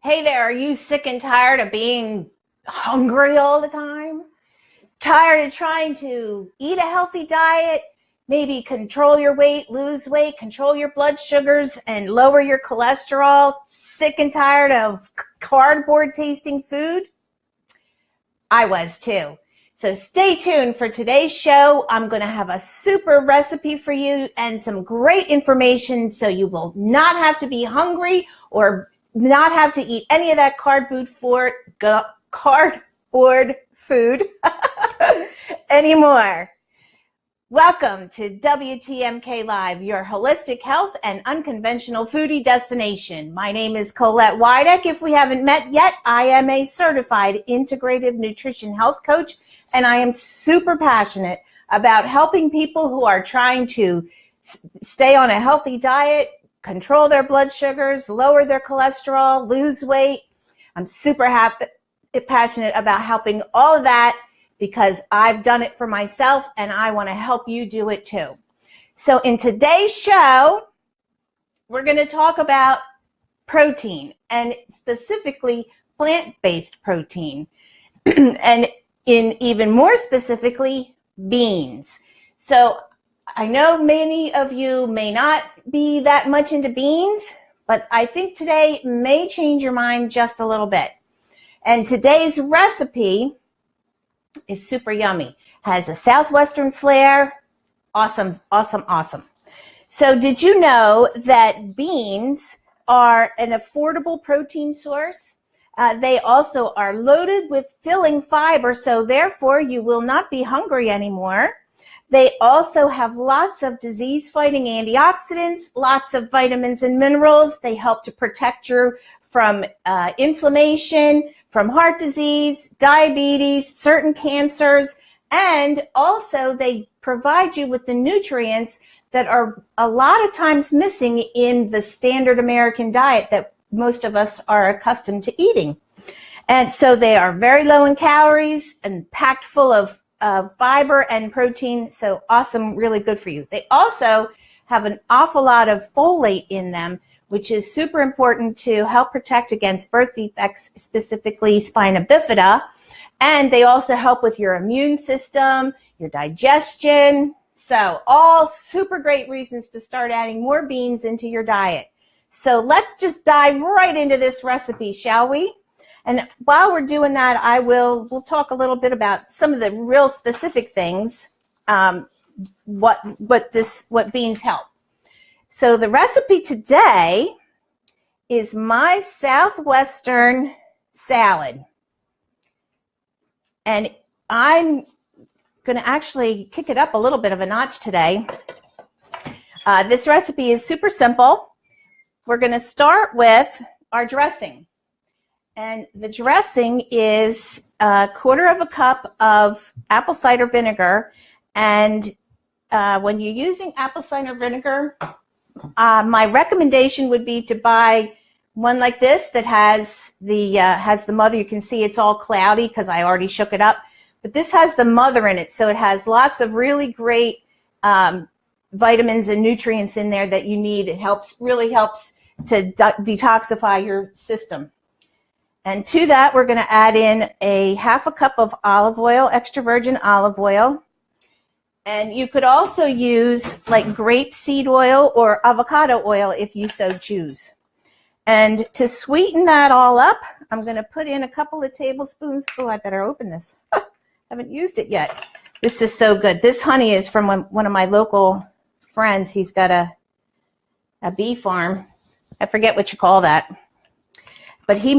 Hey there, are you sick and tired of being hungry all the time? Tired of trying to eat a healthy diet, maybe control your weight, lose weight, control your blood sugars, and lower your cholesterol? Sick and tired of cardboard tasting food? I was too. So stay tuned for today's show. I'm going to have a super recipe for you and some great information so you will not have to be hungry or not have to eat any of that cardboard food anymore. Welcome to WTMK Live, your holistic health and unconventional foodie destination. My name is Colette Wideck. If we haven't met yet, I am a certified integrative nutrition health coach, and I am super passionate about helping people who are trying to stay on a healthy diet, control their blood sugars, lower their cholesterol, lose weight. I'm super passionate about helping all of that because I've done it for myself and I want to help you do it too. So in today's show, we're going to talk about protein and specifically plant-based protein and even more specifically, beans. So I know many of you may not be that much into beans, but I think today may change your mind just a little bit. And today's recipe is super yummy. Has a southwestern flair. Awesome, awesome, awesome. So did you know that beans are an affordable protein source? They also are loaded with filling fiber, so therefore you will not be hungry anymore. They also have lots of disease-fighting antioxidants, lots of vitamins and minerals. They help to protect you from inflammation, from heart disease, diabetes, certain cancers, and also they provide you with the nutrients that are a lot of times missing in the standard American diet that most of us are accustomed to eating. And so they are very low in calories and packed full of fiber and protein, so awesome, really good for you. They also have an awful lot of folate in them, which is super important to help protect against birth defects, specifically spina bifida. And they also help with your immune system, your digestion. So all super great reasons to start adding more beans into your diet. So let's just dive right into this recipe, shall we? And while we're doing that, we'll talk a little bit about some of the real specific things, what beans help. So the recipe today is my southwestern salad. And I'm going to actually kick it up a little bit of a notch today. This recipe is super simple. We're going to start with our dressing. And the dressing is a quarter of a cup of apple cider vinegar. And when you're using apple cider vinegar, my recommendation would be to buy one like this that has the mother. You can see it's all cloudy because I already shook it up. But this has the mother in it, so it has lots of really great vitamins and nutrients in there that you need. It really helps to detoxify your system. And to that, we're going to add in a half a cup of olive oil, extra virgin olive oil. And you could also use like grapeseed oil or avocado oil if you so choose. And to sweeten that all up, I'm going to put in a couple of tablespoons. Oh, I better open this. Haven't used it yet. This is so good. This honey is from one of my local friends. He's got a bee farm. I forget what you call that. But he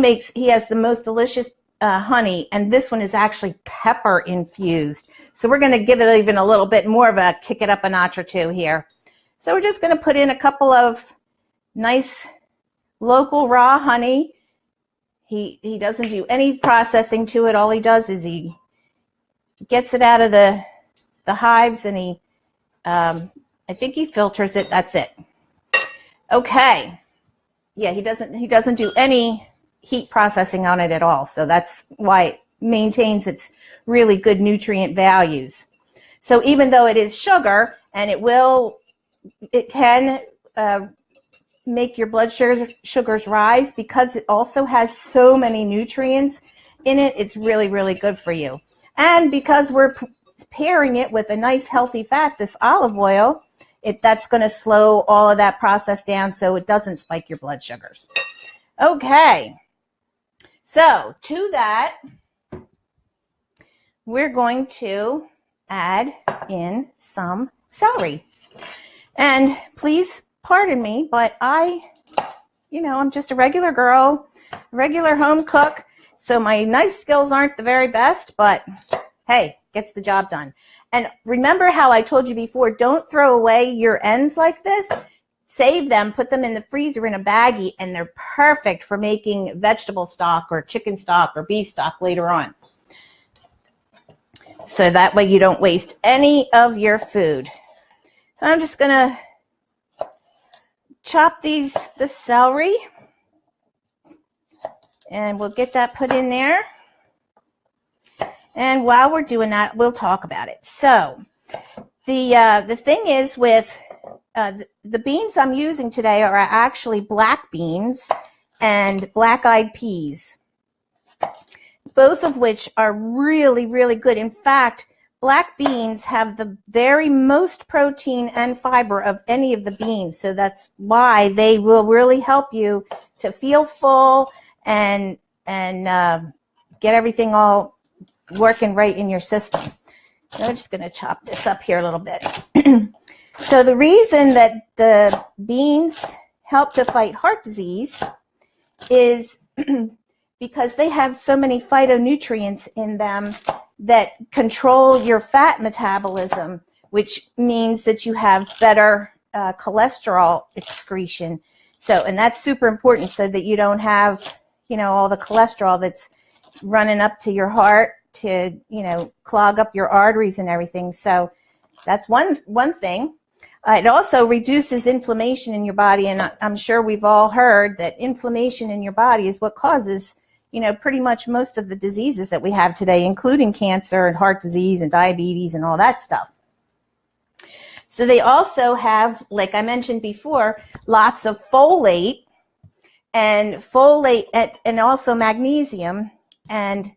has the most delicious honey, and this one is actually pepper infused. So we're going to give it even a little bit more of a kick it up a notch or two here. So we're just going to put in a couple of nice local raw honey. He doesn't do any processing to it. All he does is he gets it out of the hives, and I think he filters it. That's it. Okay. Yeah, he doesn't do any heat processing on it at all. So that's why it maintains its really good nutrient values. So even though it is sugar, and it can make your blood sugars rise, because it also has so many nutrients in it. It's really, really good for you. And because we're pairing it with a nice healthy fat, this olive oil, that's going to slow all of that process down so it doesn't spike your blood sugars. Okay, so to that, we're going to add in some celery. And please pardon me, but I'm just a regular girl, regular home cook, so my knife skills aren't the very best, but hey, gets the job done. And remember how I told you before, don't throw away your ends like this. Save them, put them in the freezer in a baggie, and they're perfect for making vegetable stock or chicken stock or beef stock later on. So that way you don't waste any of your food. So I'm just going to chop the celery, and we'll get that put in there. And while we're doing that, we'll talk about it. So the thing is with the beans I'm using today are actually black beans and black-eyed peas, both of which are really, really good. In fact, black beans have the very most protein and fiber of any of the beans, so that's why they will really help you to feel full and get everything all working right in your system. So I'm just going to chop this up here a little bit. So the reason that the beans help to fight heart disease is because they have so many phytonutrients in them that control your fat metabolism, which means that you have better cholesterol excretion. So, and that's super important so that you don't have, all the cholesterol that's running up to your heart to, clog up your arteries and everything. So that's one thing. It also reduces inflammation in your body, and I'm sure we've all heard that inflammation in your body is what causes, pretty much most of the diseases that we have today, including cancer and heart disease and diabetes and all that stuff. So they also have, like I mentioned before, lots of folate and also magnesium, and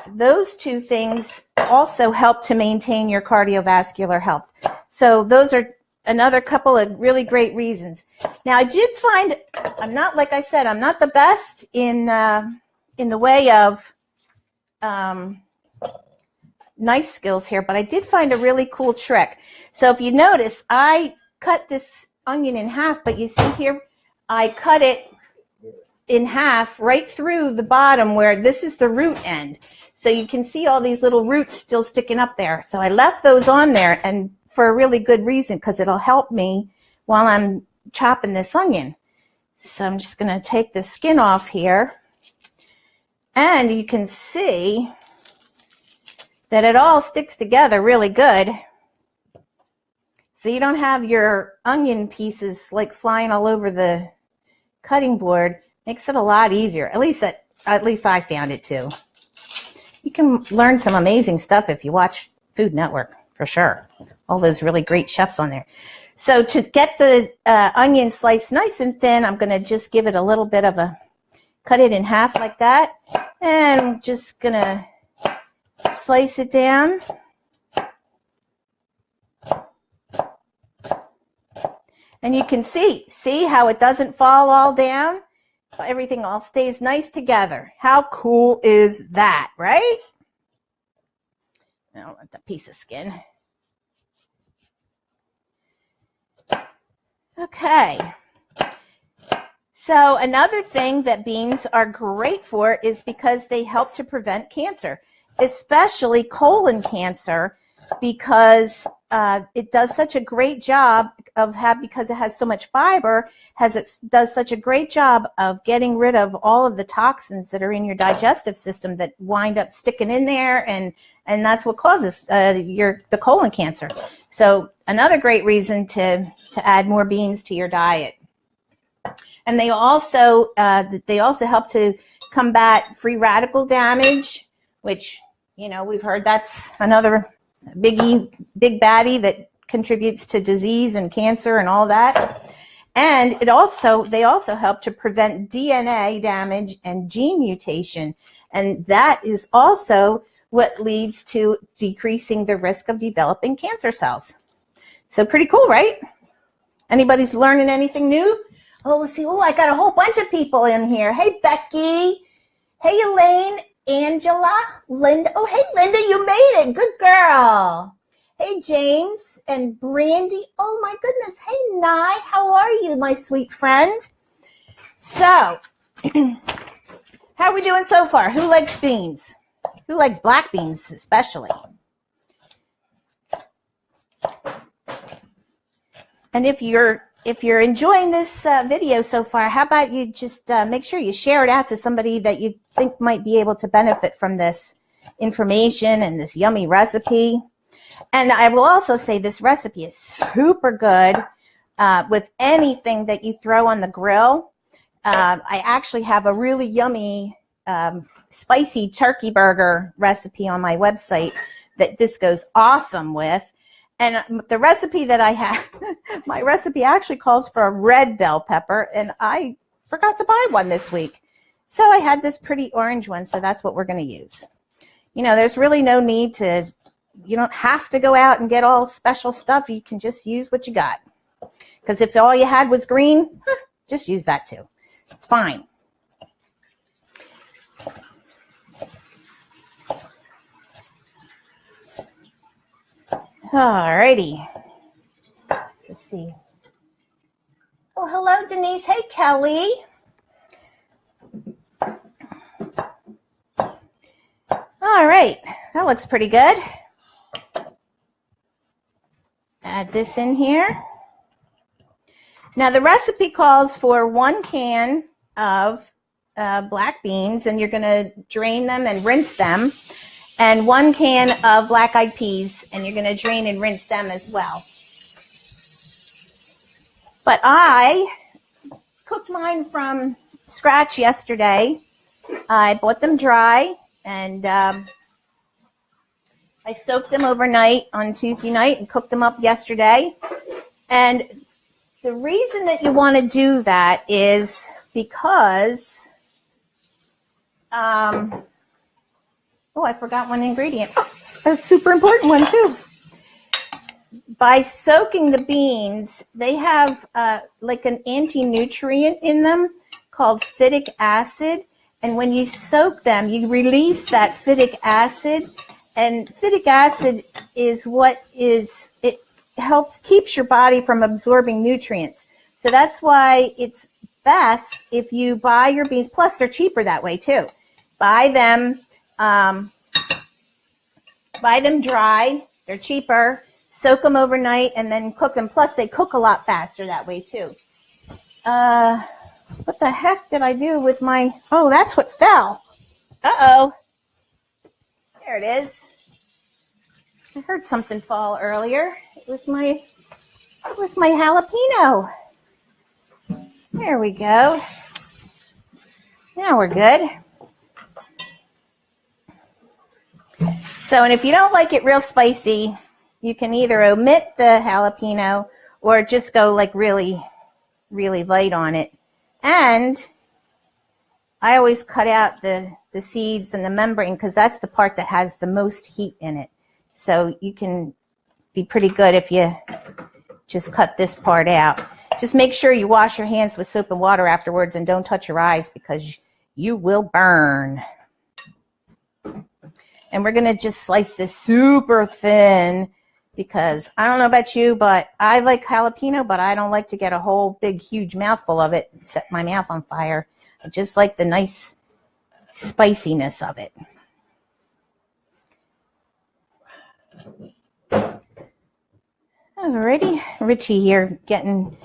those two things also help to maintain your cardiovascular health. So those are another couple of really great reasons. Now, I did find, I'm not the best in the way of knife skills here, but I did find a really cool trick. So if you notice, I cut this onion in half, but you see here, I cut it in half right through the bottom where this is the root end. So you can see all these little roots still sticking up there. So I left those on there, and for a really good reason, because it'll help me while I'm chopping this onion. So I'm just going to take the skin off here, and you can see that it all sticks together really good. So you don't have your onion pieces like flying all over the cutting board. Makes it a lot easier. At least I found it too. You can learn some amazing stuff if you watch Food Network, for sure. All those really great chefs on there. So to get the onion sliced nice and thin, I'm going to just give it a little bit of cut it in half like that. And I'm just going to slice it down. And you can see how it doesn't fall all down? Everything all stays nice together. How cool is that, right? I don't want the piece of skin. Okay. So another thing that beans are great for is because they help to prevent cancer, especially colon cancer, because it does such a great job because it has so much fiber, does such a great job of getting rid of all of the toxins that are in your digestive system that wind up sticking in there, and that's what causes the colon cancer. So another great reason to add more beans to your diet. And they also help to combat free radical damage, which we've heard that's another big baddie that contributes to disease and cancer and all that. And they also help to prevent DNA damage and gene mutation. And that is also what leads to decreasing the risk of developing cancer cells. So pretty cool, right? Anybody's learning anything new? Oh, let's see. Oh, I got a whole bunch of people in here. Hey, Becky. Hey, Elaine, Angela, Linda. Oh, hey, Linda, you made it. Good girl. Hey, James and Brandy. Oh, my goodness. Hey, Nye, how are you, my sweet friend? So, how are we doing so far? Who likes beans? Who likes black beans especially? And if you're enjoying this video so far, how about you just make sure you share it out to somebody that you think might be able to benefit from this information and this yummy recipe. And I will also say this recipe is super good with anything that you throw on the grill. I actually have a really yummy spicy turkey burger recipe on my website that this goes awesome with. And the recipe that I have, my recipe actually calls for a red bell pepper, and I forgot to buy one this week. So I had this pretty orange one, so that's what we're going to use. You know, there's really no need to, you don't have to go out and get all special stuff. You can just use what you got. Because if all you had was green, just use that too. It's fine. Alrighty. Let's see. Oh, hello, Denise. Hey, Kelly. All right. That looks pretty good. Add this in here. Now, the recipe calls for 1 can of black beans, and you're going to drain them and rinse them. And 1 can of black-eyed peas, and you're going to drain and rinse them as well. But I cooked mine from scratch yesterday. I bought them dry, and I soaked them overnight on Tuesday night and cooked them up yesterday. And the reason that you want to do that is because oh, I forgot one ingredient. A super important one, too. By soaking the beans, they have like an anti-nutrient in them called phytic acid. And when you soak them, you release that phytic acid. And phytic acid is it keeps your body from absorbing nutrients. So that's why it's best if you buy your beans. Plus, they're cheaper that way, too. Buy them dry. They're cheaper. Soak them overnight and then cook them. Plus, they cook a lot faster that way, too. What the heck did I do with my... Oh, that's what fell. Uh-oh. There it is. I heard something fall earlier. It was my jalapeno. There we go. Now we're good. So, and if you don't like it real spicy, you can either omit the jalapeno or just go like really, really light on it. And I always cut out the seeds and the membrane because that's the part that has the most heat in it. So you can be pretty good if you just cut this part out. Just make sure you wash your hands with soap and water afterwards and don't touch your eyes because you will burn. And we're going to just slice this super thin because I don't know about you, but I like jalapeno, but I don't like to get a whole big, huge mouthful of it and set my mouth on fire. I just like the nice spiciness of it. Alrighty, Richie here getting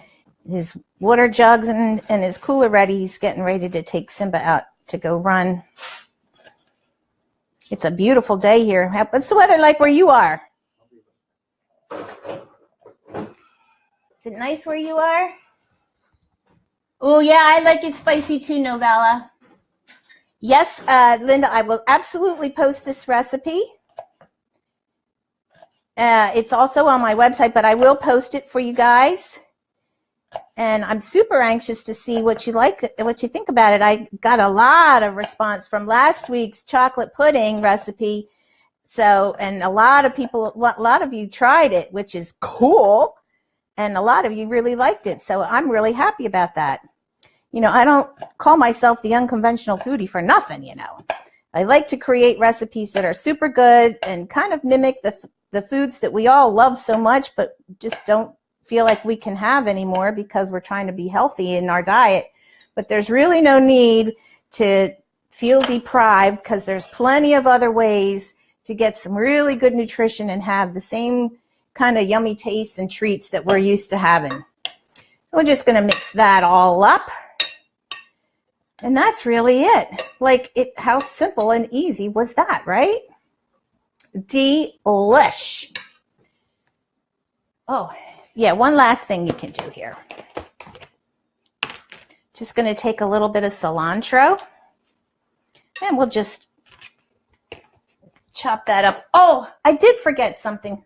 his water jugs and his cooler ready. He's getting ready to take Simba out to go run. It's a beautiful day here. What's the weather like where you are? Is it nice where you are? Oh, yeah, I like it spicy too, Novella. Yes, Linda, I will absolutely post this recipe. It's also on my website, but I will post it for you guys. And I'm super anxious to see what you think about it. I got a lot of response from last week's chocolate pudding recipe. So, and a lot of you tried it, which is cool. And a lot of you really liked it. So I'm really happy about that. You know, I don't call myself the unconventional foodie for nothing, you know. I like to create recipes that are super good and kind of mimic the foods that we all love so much, but just don't feel like we can have anymore because we're trying to be healthy in our diet. But there's really no need to feel deprived because there's plenty of other ways to get some really good nutrition and have the same kind of yummy tastes and treats that we're used to having. We're just going to mix that all up. And that's really it. How simple and easy was that, right? Delish. Oh, yeah, one last thing you can do here. Just going to take a little bit of cilantro and we'll just chop that up. Oh, I did forget something.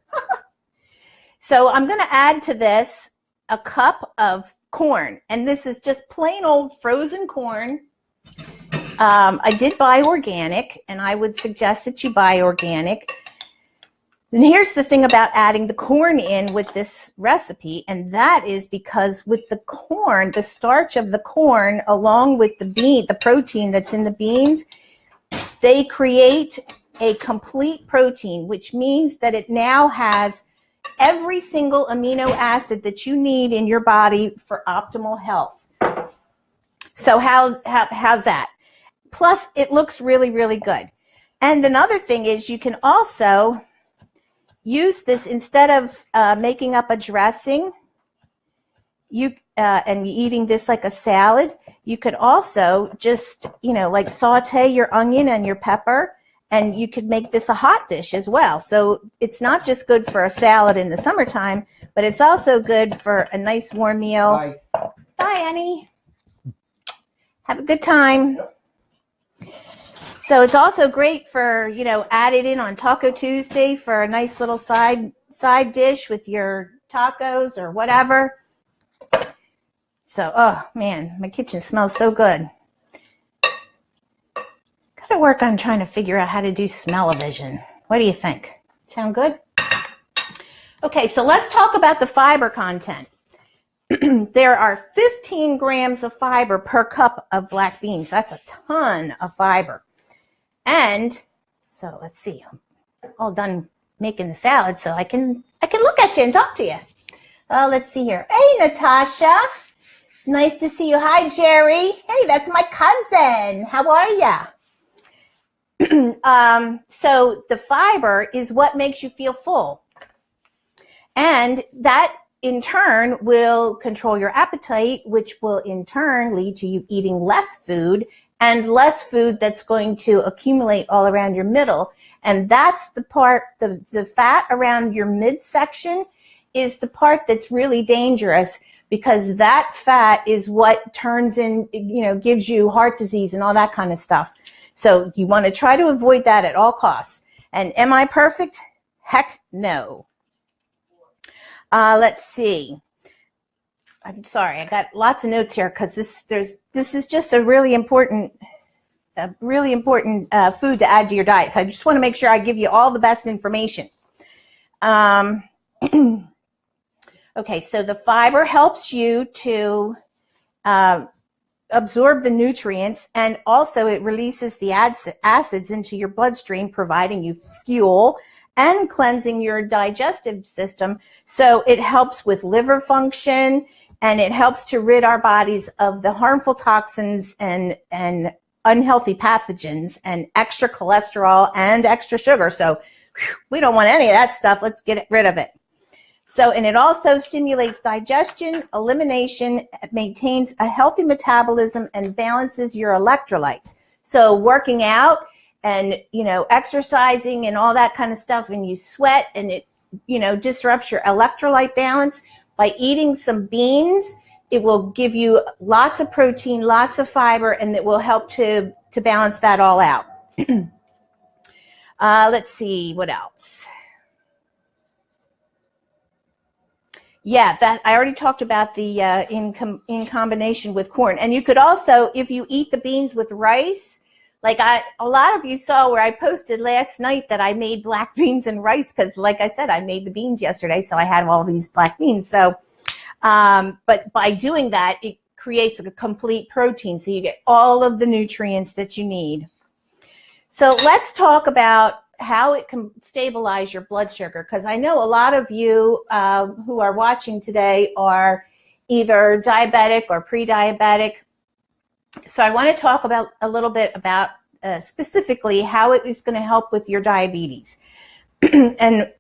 So I'm going to add to this a cup of corn, and this is just plain old frozen corn. I did buy organic, and I would suggest that you buy organic. And here's the thing about adding the corn in with this recipe, and that is because with the corn, the starch of the corn, along with the protein that's in the beans, they create a complete protein, which means that it now has every single amino acid that you need in your body for optimal health. So how's that? Plus, it looks really, really good. And another thing is you can also use this instead of making up a dressing and eating this like a salad. You could also just, like saute your onion and your pepper, and you could make this a hot dish as well. So it's not just good for a salad in the summertime, but it's also good for a nice warm meal. Bye. Bye, Annie. Have a good time. So it's also great for, add it in on Taco Tuesday for a nice little side dish with your tacos or whatever. So, oh man, my kitchen smells so good. Gotta work on trying to figure out how to do smell-o-vision. What do you think? Sound good? Okay, so let's talk about the fiber content. There are 15 grams of fiber per cup of black beans. That's a ton of fiber. And so let's see, I'm all done making the salad so I can look at you and talk to you. Let's see here. Hey, Natasha. Nice to see you. Hi, Jerry. Hey, that's my cousin. How are ya? So the fiber is what makes you feel full. And that in turn will control your appetite, which will in turn lead to you eating less food and less food that's going to accumulate all around your middle. And that's the part, the fat around your midsection is the part that's really dangerous, because that fat is what turns in, gives you heart disease and all that kind of stuff. So you want to try to avoid that at all costs. And am I perfect? Heck no. Let's see. I'm sorry, I got lots of notes here because this is just a really important food to add to your diet. So I just want to make sure I give you all the best information. Okay, so the fiber helps you to absorb the nutrients, and also it releases the acids into your bloodstream, providing you fuel and cleansing your digestive system. So it helps with liver function, and it helps to rid our bodies of the harmful toxins and unhealthy pathogens and extra cholesterol and extra sugar. So we don't want any of that stuff. Let's get rid of it. So, and it also stimulates digestion, elimination, maintains a healthy metabolism, and balances your electrolytes. So working out and, exercising and all that kind of stuff, when you sweat and it, disrupts your electrolyte balance, by eating some beans, it will give you lots of protein, lots of fiber, and it will help to balance that all out. Let's see, what else? Yeah, that I already talked about the in combination with corn. And you could also, if you eat the beans with rice, like a lot of you saw where I posted last night that I made black beans and rice because, like I said, I made the beans yesterday, so I had all these black beans. So, but by doing that, it creates a complete protein, so you get all of the nutrients that you need. So let's talk about how it can stabilize your blood sugar, because I know a lot of you who are watching today are either diabetic or pre-diabetic. So I want to talk about a little bit about specifically how it is going to help with your diabetes. And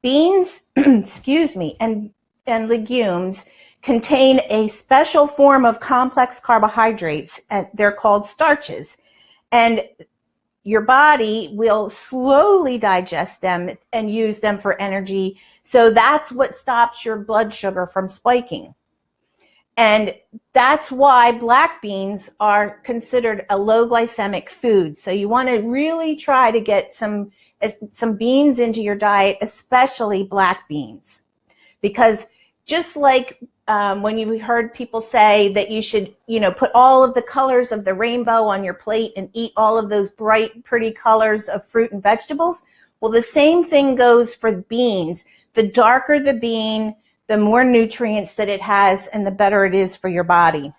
beans, excuse me, and legumes contain a special form of complex carbohydrates, and they're called starches. And your body will slowly digest them and use them for energy. So that's what stops your blood sugar from spiking. And that's why black beans are considered a low glycemic food. So you want to really try to get some beans into your diet, especially black beans. Because just like when you heard people say that you should, put all of the colors of the rainbow on your plate and eat all of those bright, pretty colors of fruit and vegetables, well, the same thing goes for beans. The darker the bean, the more nutrients that it has, and the better it is for your body.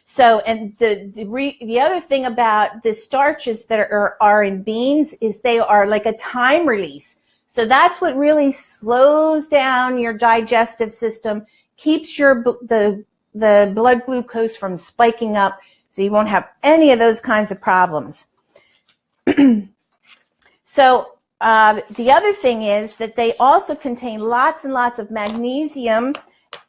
So, and the other thing about the starches that are in beans is they are like a time release. So that's what really slows down your digestive system, keeps the blood glucose from spiking up, so you won't have any of those kinds of problems. So the other thing is that they also contain lots and lots of magnesium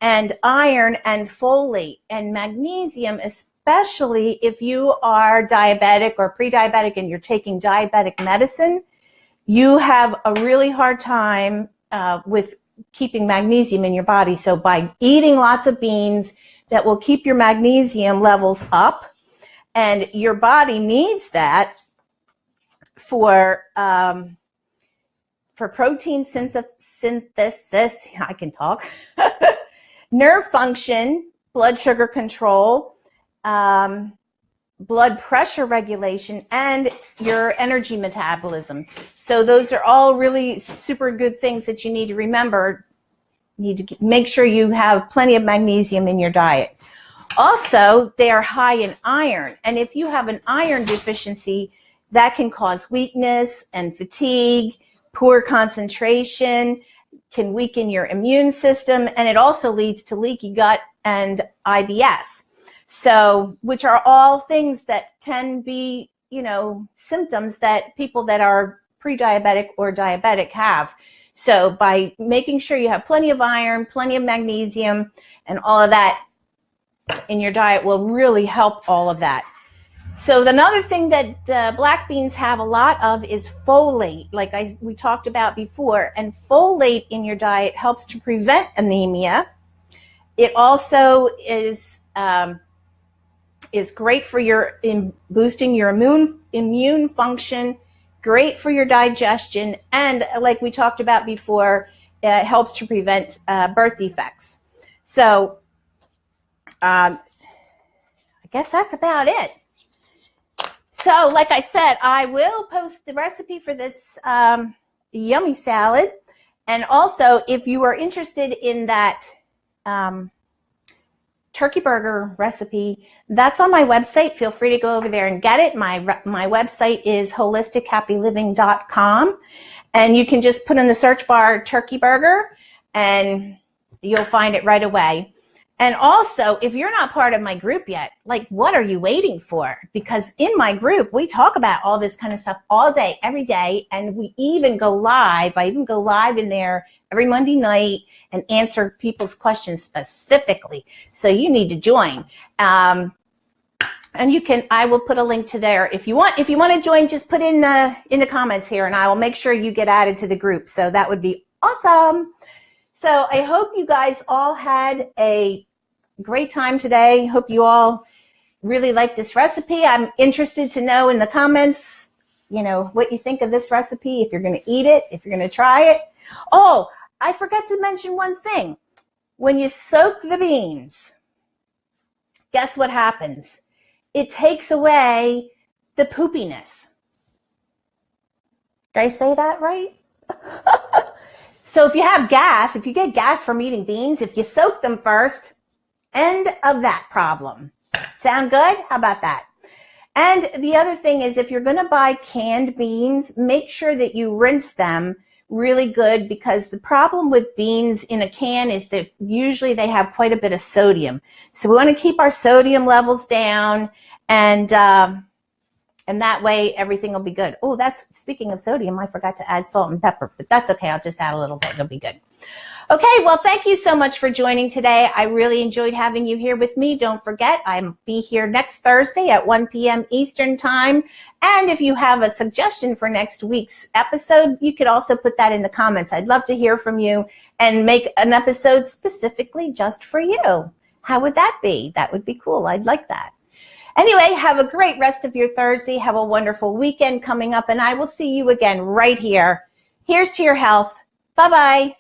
and iron and folate. And magnesium, especially if you are diabetic or pre-diabetic and you're taking diabetic medicine, you have a really hard time with keeping magnesium in your body. So by eating lots of beans, that will keep your magnesium levels up, and your body needs that for protein synthesis, I can talk, nerve function, blood sugar control, blood pressure regulation, and your energy metabolism. So those are all really super good things that you need to remember. You need to make sure you have plenty of magnesium in your diet. Also, they are high in iron, and if you have an iron deficiency, that can cause weakness and fatigue, poor concentration, can weaken your immune system, and it also leads to leaky gut and IBS. So, which are all things that can be, symptoms that people that are pre-diabetic or diabetic have. So by making sure you have plenty of iron, plenty of magnesium, and all of that in your diet will really help all of that. So another thing that the black beans have a lot of is folate, like we talked about before. And folate in your diet helps to prevent anemia. It also is great for boosting your immune function, great for your digestion, and like we talked about before, it helps to prevent birth defects. So I guess that's about it. So like I said, I will post the recipe for this yummy salad. And also, if you are interested in that turkey burger recipe, that's on my website. Feel free to go over there and get it. My website is holistichappyliving.com, and you can just put in the search bar turkey burger and you'll find it right away. And also, if you're not part of my group yet, like, what are you waiting for? Because in my group, we talk about all this kind of stuff all day, every day, and we even go live. I even go live in there every Monday night and answer people's questions specifically. So you need to join. And I will put a link to there. If you want to join, just put in the comments here, and I will make sure you get added to the group. So that would be awesome. So I hope you guys all had a great time today. Hope you all really like this recipe. I'm interested to know in the comments, what you think of this recipe, if you're going to eat it, if you're going to try it. Oh, I forgot to mention one thing. When you soak the beans, guess what happens? It takes away the poopiness. Did I say that right? So if you have gas, if you get gas from eating beans, if you soak them first, end of that problem. Sound good? How about that? And the other thing is, if you're going to buy canned beans, make sure that you rinse them really good, because the problem with beans in a can is that usually they have quite a bit of sodium. So we want to keep our sodium levels down, and that way everything will be good. Oh, that's speaking of sodium, I forgot to add salt and pepper, but that's okay. I'll just add a little bit. It'll be good. Okay, well, thank you so much for joining today. I really enjoyed having you here with me. Don't forget, I'll be here next Thursday at 1 p.m. Eastern Time. And if you have a suggestion for next week's episode, you could also put that in the comments. I'd love to hear from you and make an episode specifically just for you. How would that be? That would be cool. I'd like that. Anyway, have a great rest of your Thursday. Have a wonderful weekend coming up, and I will see you again right here. Here's to your health. Bye-bye.